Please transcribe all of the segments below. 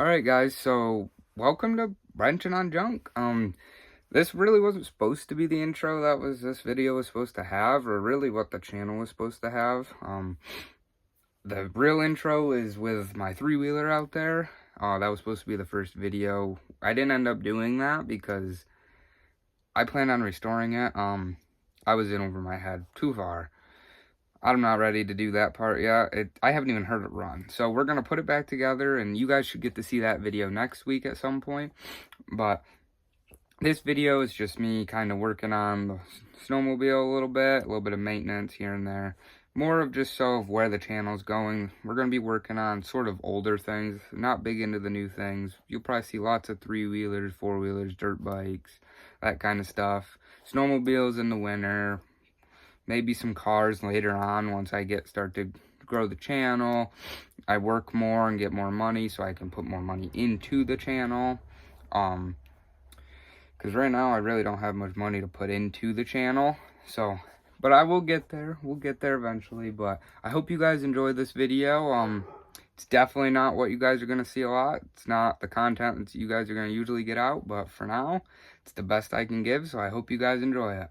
Alright guys, so welcome to Wrenching on Junk. This really wasn't supposed to be the intro that this video was supposed to have, or really what the channel was supposed to have. The real intro is with my three-wheeler out there. That was supposed to be the first video. I didn't end up doing that because I planned on restoring it. I was in over my head too far. I'm not ready to do that part yet. I haven't even heard it run. So we're going to put it back together, and you guys should get to see that video next week at some point. But this video is just me kind of working on the snowmobile a little bit of maintenance here and there. More of just of where the channel's going. We're going to be working on sort of older things, not big into the new things. You'll probably see lots of three-wheelers, four-wheelers, dirt bikes, that kind of stuff. Snowmobiles in the winter. Maybe some cars later on once I start to grow the channel. I work more and get more money so I can put more money into the channel. Because right now I really don't have much money to put into the channel. So, but I will get there. We'll get there eventually. But I hope you guys enjoyed this video. It's definitely not what you guys are going to see a lot. It's not the content that you guys are going to usually get out. But for now, it's the best I can give. So I hope you guys enjoy it.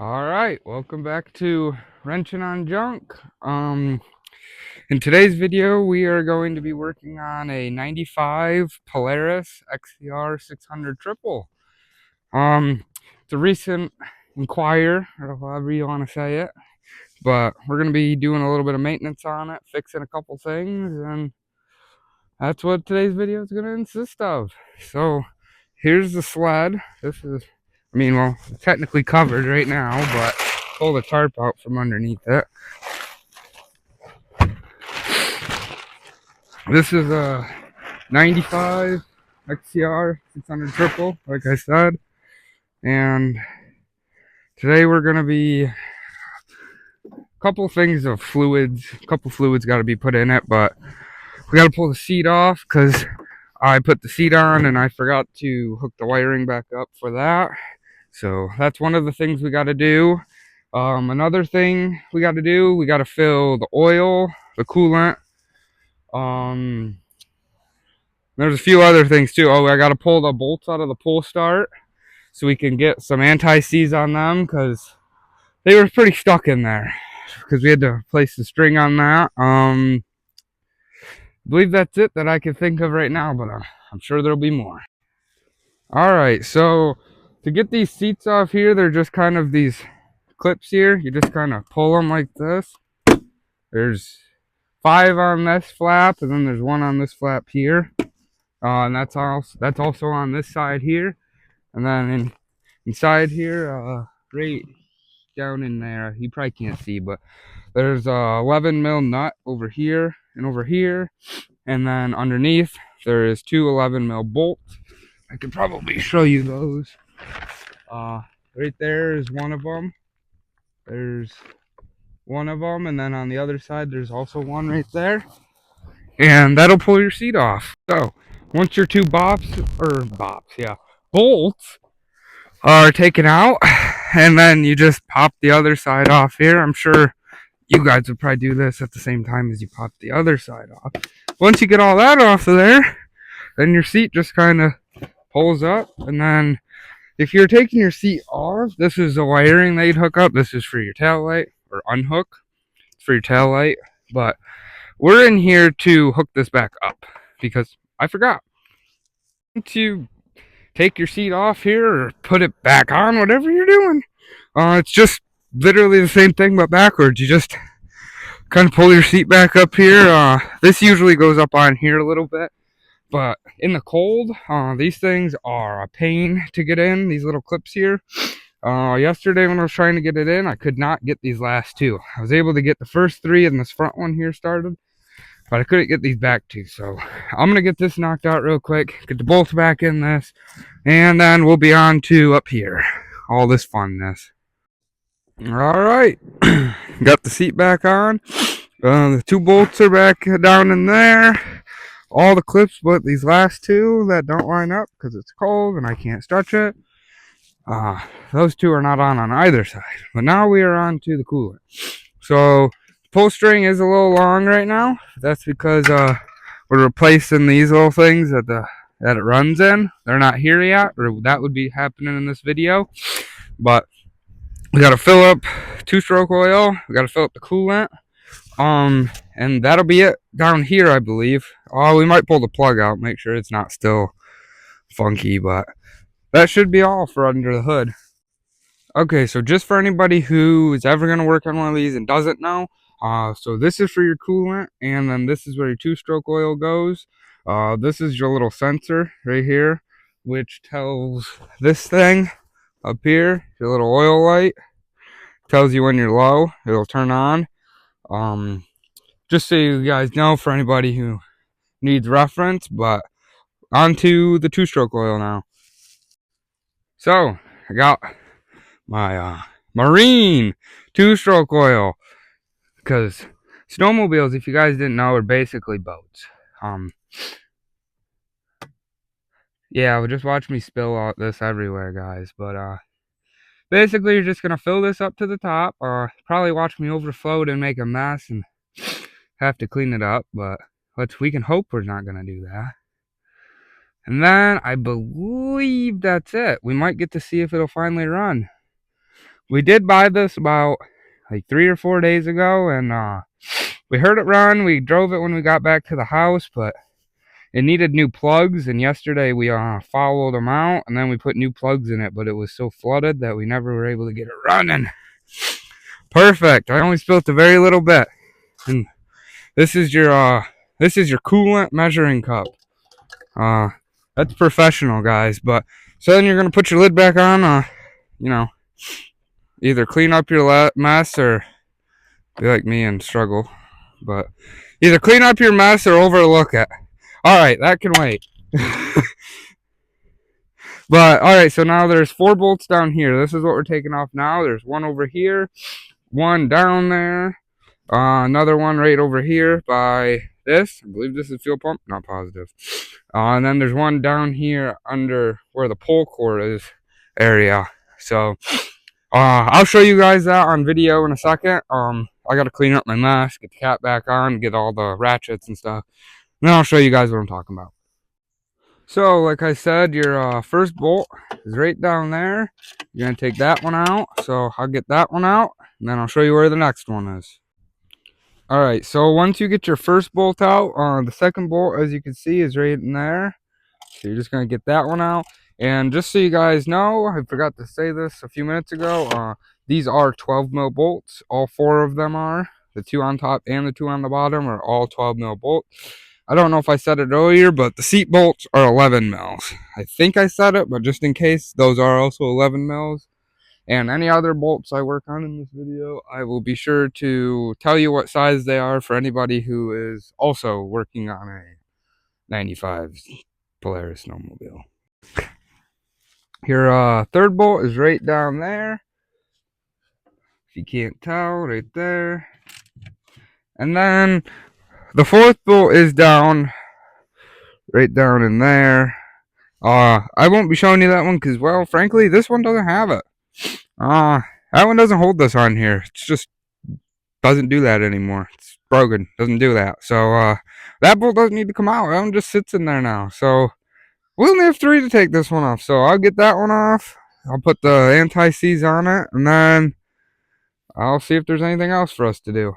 Alright, welcome back to Wrenching on Junk. In today's video, we are going to be working on a 95 Polaris XCR 600 triple. It's a recent inquire, or however you want to say it. But we're going to be doing a little bit of maintenance on it, fixing a couple things, and that's what today's video is going to consist of. So, here's the sled. This is... well, it's technically covered right now, but pull the tarp out from underneath it. This is a 95 XCR 600 triple, like I said. And today we're going to be a couple things of fluids. A couple fluids got to be put in it, but we got to pull the seat off because I put the seat on and I forgot to hook the wiring back up for that. So that's one of the things we got to do. Another thing we got to do, we got to fill the oil, the coolant. There's a few other things too. Oh, I got to pull the bolts out of the pull start so we can get some anti-seize on them because they were pretty stuck in there because we had to place the string on that. I believe that's it that I can think of right now, but I'm sure there'll be more. All right, so to get these seats off here, they're just kind of these clips here. You just kind of pull them like this. There's 5 on this flap, and then there's 1 on this flap here. And that's also on this side here. And then inside here, right down in there, you probably can't see, but there's a 11 mil nut over here and over here. And then underneath, there is 2 11 mil bolts. I could probably show you those. Right there is one of them. There's one of them, and then on the other side there's also one right there, and that'll pull your seat off. So once your 2 bolts are taken out, and then you just pop the other side off here. I'm sure you guys would probably do this at the same time as you pop the other side off. Once you get all that off of there, then your seat just kind of pulls up. And then if you're taking your seat off, this is the wiring that you'd hook up. This is for your tail light, or unhook. It's for your tail light. But we're in here to hook this back up because I forgot. To take your seat off here or put it back on, whatever you're doing. It's just literally the same thing but backwards. You just kind of pull your seat back up here. This usually goes up on here a little bit. But in the cold, these things are a pain to get in, these little clips here. Yesterday when I was trying to get it in, I could not get these last 2. I was able to get the first 3 and this front one here started, but I couldn't get these back 2. So I'm going to get this knocked out real quick, get the bolts back in this, and then we'll be on to up here. All this funness. Alright, got the seat back on. The 2 bolts are back down in there. All the clips but these last 2 that don't line up because it's cold and I can't stretch it. Those 2 are not on either side. But now we are on to the coolant. So pull string is a little long right now. That's because we're replacing these little things that it runs in. They're not here yet, or that would be happening in this video. But we gotta fill up two-stroke oil. We gotta fill up the coolant. And that'll be it down here, I believe. Oh, we might pull the plug out, make sure it's not still funky, but that should be all for under the hood. Okay, so just for anybody who is ever going to work on one of these and doesn't know, so this is for your coolant, and then this is where your two-stroke oil goes. This is your little sensor right here, which tells this thing up here, your little oil light, tells you when you're low, it'll turn on. Just so you guys know, for anybody who needs reference, but onto the two-stroke oil now. So I got my Marine two-stroke oil, because snowmobiles, if you guys didn't know, are basically boats. Yeah, well, just watch me spill all this everywhere, guys. But basically, you're just gonna fill this up to the top. Probably watch me overflow it and make a mess and have to clean it up. But we can hope we're not gonna do that. And then I believe that's it. We might get to see if it'll finally run. We did buy this about like 3 or 4 days ago, and we heard it run. We drove it when we got back to the house, but it needed new plugs, and yesterday we followed them out, and then we put new plugs in it, but it was so flooded that we never were able to get it running. Perfect. I only spilled a very little bit. And this is your coolant measuring cup. That's professional, guys. But so then you're gonna put your lid back on. You know, either clean up your mess or be like me and struggle. But either clean up your mess or overlook it. All right, that can wait. But all right, so now there's 4 bolts down here. This is what we're taking off now. There's one over here, one down there, another one right over here by this. I believe this is fuel pump, not positive. And then there's one down here under where the pull cord is area. So I'll show you guys that on video in a second. I gotta clean up my mess, get the cap back on, get all the ratchets and stuff. And then I'll show you guys what I'm talking about. So, like I said, your first bolt is right down there. You're going to take that one out. So, I'll get that one out, and then I'll show you where the next one is. Alright, so once you get your first bolt out, the second bolt, as you can see, is right in there. So, you're just going to get that one out. And just so you guys know, I forgot to say this a few minutes ago, these are 12 mil bolts. All 4 of them are. The 2 on top and the 2 on the bottom are all 12 mil bolts. I don't know if I said it earlier, but the seat bolts are 11 mils. I think I said it, but just in case, those are also 11 mils. And any other bolts I work on in this video, I will be sure to tell you what size they are for anybody who is also working on a 95 Polaris snowmobile. Your third bolt is right down there. If you can't tell, right there. And then the fourth bolt is down, right down in there. I won't be showing you that one because, well, frankly, this one doesn't have it. That one doesn't hold this on here. It's just doesn't do that anymore. It's broken. Doesn't do that. So, that bolt doesn't need to come out. That one just sits in there now. So, we only have 3 to take this one off. So, I'll get that one off. I'll put the anti-seize on it, and then I'll see if there's anything else for us to do.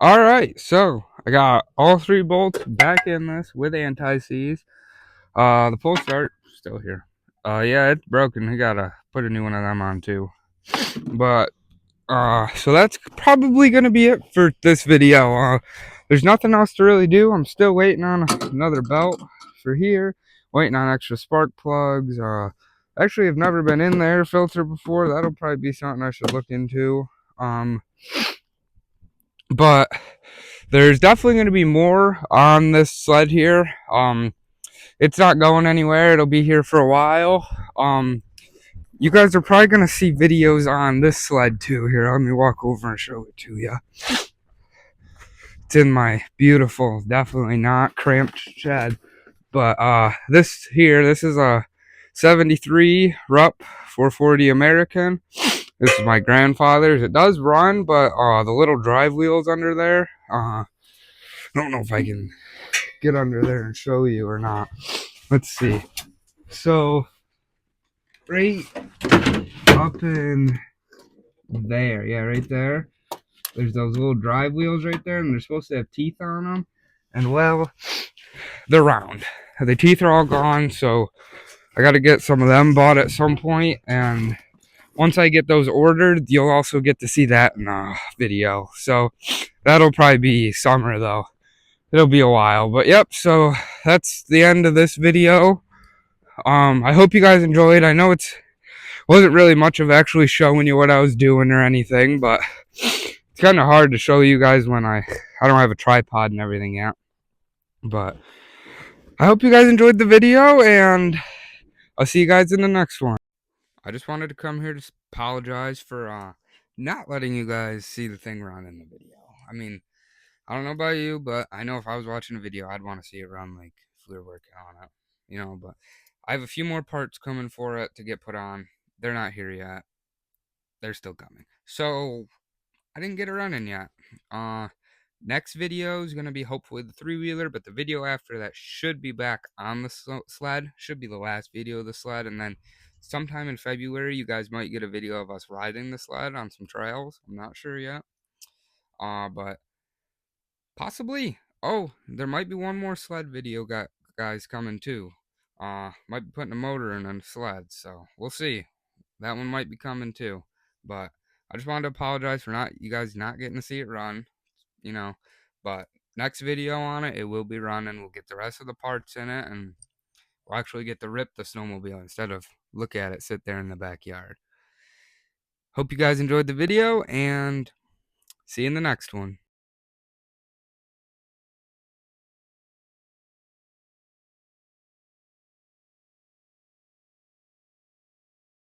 Alright, so I got all 3 bolts back in this with anti-seize. The pull start still here. Yeah, it's broken. I gotta put a new one of them on too. But so that's probably gonna be it for this video. There's nothing else to really do. I'm still waiting on another belt for here. Waiting on extra spark plugs. Actually, I've never been in the air filter before. That'll probably be something I should look into. But there's definitely going to be more on this sled here. It's not going anywhere. It'll be here for a while. You guys are probably going to see videos on this sled too. Here, let me walk over and show it to you. It's in my beautiful, definitely not cramped shed. But this is a 73 Rupp 440 American. This is my grandfather's. It does run, but the little drive wheels under there, I don't know if I can get under there and show you or not. Let's see. So right up in there, yeah, right there. There's those little drive wheels right there, and they're supposed to have teeth on them. And well, they're round. The teeth are all gone, so I got to get some of them bought at some point. And once I get those ordered, you'll also get to see that in a video. So that'll probably be summer though. It'll be a while, but yep. So that's the end of this video. I hope you guys enjoyed. I know it wasn't really much of actually showing you what I was doing or anything, but it's kind of hard to show you guys when I don't have a tripod and everything yet. But I hope you guys enjoyed the video, and I'll see you guys in the next one. I just wanted to come here to apologize for not letting you guys see the thing run in the video. I mean, I don't know about you, but I know if I was watching a video, I'd want to see it run like if we were working on it, you know. But I have a few more parts coming for it to get put on. They're not here yet. They're still coming. So I didn't get it running yet. Next video is going to be hopefully the 3-wheeler, but the video after that should be back on the sled. Should be the last video of the sled, and then sometime in February, you guys might get a video of us riding the sled on some trails. I'm not sure yet. But possibly. Oh, there might be one more sled video guys coming too. Might be putting a motor in a sled, so we'll see. That one might be coming too. But I just wanted to apologize for you guys not getting to see it run, you know. But next video on it, it will be running. We'll get the rest of the parts in it, and we'll actually get to rip the snowmobile instead of look at it sit there in the backyard. Hope you guys enjoyed the video, and see you in the next one.